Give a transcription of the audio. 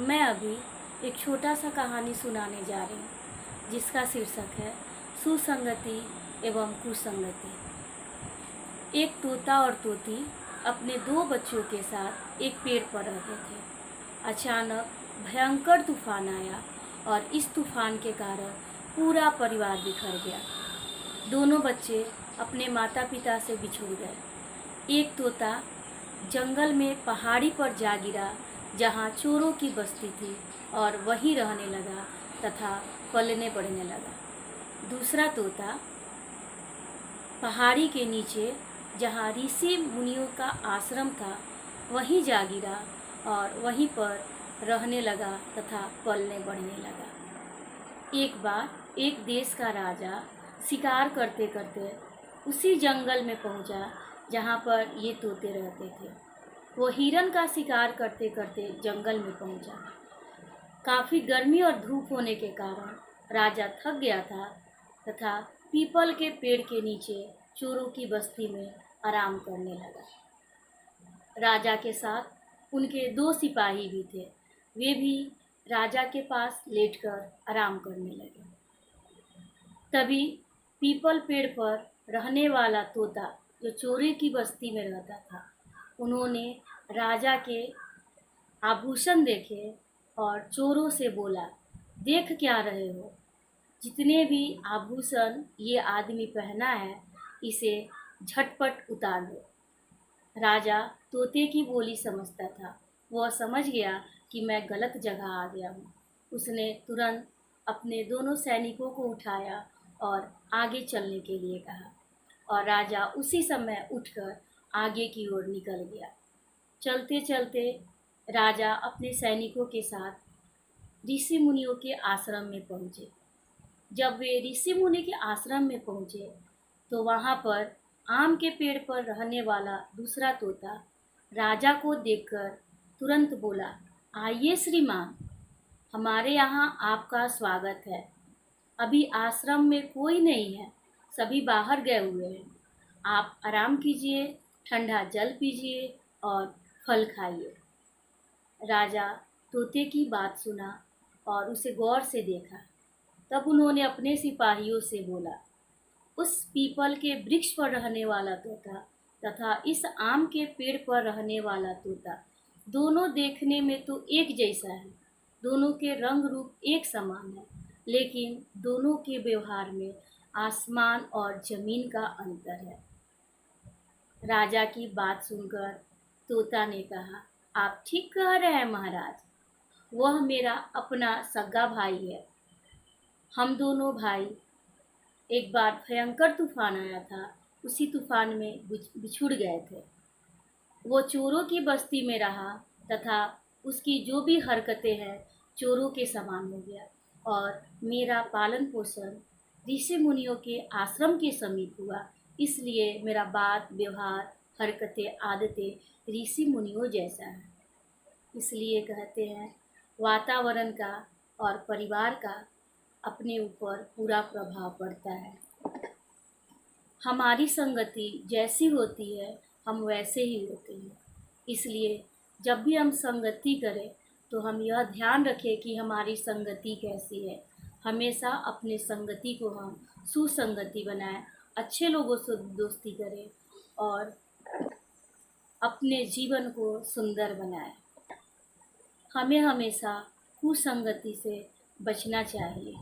मैं अभी एक छोटा सा कहानी सुनाने जा रही हूँ जिसका शीर्षक है सुसंगति एवं कुसंगति। एक तोता और तोती अपने दो बच्चों के साथ एक पेड़ पर रहते थे। अचानक भयंकर तूफान आया और इस तूफान के कारण पूरा परिवार बिखर गया। दोनों बच्चे अपने माता पिता से बिछुड़ गए। एक तोता जंगल में पहाड़ी पर जा गिरा जहाँ चोरों की बस्ती थी और वहीं रहने लगा तथा पलने बढ़ने लगा। दूसरा तोता पहाड़ी के नीचे जहाँ ऋषि मुनियों का आश्रम था वहीं जा गिरा और वहीं पर रहने लगा तथा पलने बढ़ने लगा। एक बार एक देश का राजा शिकार करते करते उसी जंगल में पहुंचा जहाँ पर ये तोते रहते थे। वो हिरन का शिकार करते करते जंगल में पहुंचा। काफ़ी गर्मी और धूप होने के कारण राजा थक गया था तथा पीपल के पेड़ के नीचे चोरों की बस्ती में आराम करने लगा। राजा के साथ उनके दो सिपाही भी थे। वे भी राजा के पास लेटकर आराम करने लगे। तभी पीपल पेड़ पर रहने वाला तोता जो चोरी की बस्ती में रहता था, उन्होंने राजा के आभूषण देखे और चोरों से बोला, देख क्या रहे हो? जितने भी आभूषण ये आदमी पहना है इसे झटपट उतार दो। राजा तोते की बोली समझता था। वह समझ गया कि मैं गलत जगह आ गया हूँ। उसने तुरंत अपने दोनों सैनिकों को उठाया और आगे चलने के लिए कहा और राजा उसी समय उठकर आगे की ओर निकल गया। चलते चलते राजा अपने सैनिकों के साथ ऋषि मुनियों के आश्रम में पहुँचे। जब वे ऋषि मुनि के आश्रम में पहुँचे तो वहाँ पर आम के पेड़ पर रहने वाला दूसरा तोता राजा को देखकर तुरंत बोला, आइए श्रीमान, हमारे यहाँ आपका स्वागत है। अभी आश्रम में कोई नहीं है, सभी बाहर गए हुए हैं। आप आराम कीजिए, ठंडा जल पीजिए और फल खाइए। राजा तोते की बात सुना और उसे गौर से देखा। तब उन्होंने अपने सिपाहियों से बोला, उस पीपल के वृक्ष पर रहने वाला तोता तथा इस आम के पेड़ पर रहने वाला तोता दोनों देखने में तो एक जैसा है, दोनों के रंग रूप एक समान है, लेकिन दोनों के व्यवहार में आसमान और जमीन का अंतर है। राजा की बात सुनकर तोता ने कहा, आप ठीक कह रहे हैं महाराज, वह मेरा अपना सगा भाई है। हम दोनों भाई, एक बार भयंकर तूफान आया था, उसी तूफान में बिछुड़ गए थे। वो चोरों की बस्ती में रहा तथा उसकी जो भी हरकतें हैं चोरों के समान हो गया और मेरा पालन पोषण ऋषि मुनियों के आश्रम के समीप हुआ। इसलिए मेरा बात व्यवहार हरकतें आदतें ऋषि मुनियों जैसा है। इसलिए कहते हैं वातावरण का और परिवार का अपने ऊपर पूरा प्रभाव पड़ता है। हमारी संगति जैसी होती है हम वैसे ही होते हैं। इसलिए जब भी हम संगति करें तो हम यह ध्यान रखें कि हमारी संगति कैसी है। हमेशा अपने संगति को हम सुसंगति बनाएं, अच्छे लोगों से दोस्ती करें और अपने जीवन को सुंदर बनाएं। हमें हमेशा कुसंगति से बचना चाहिए।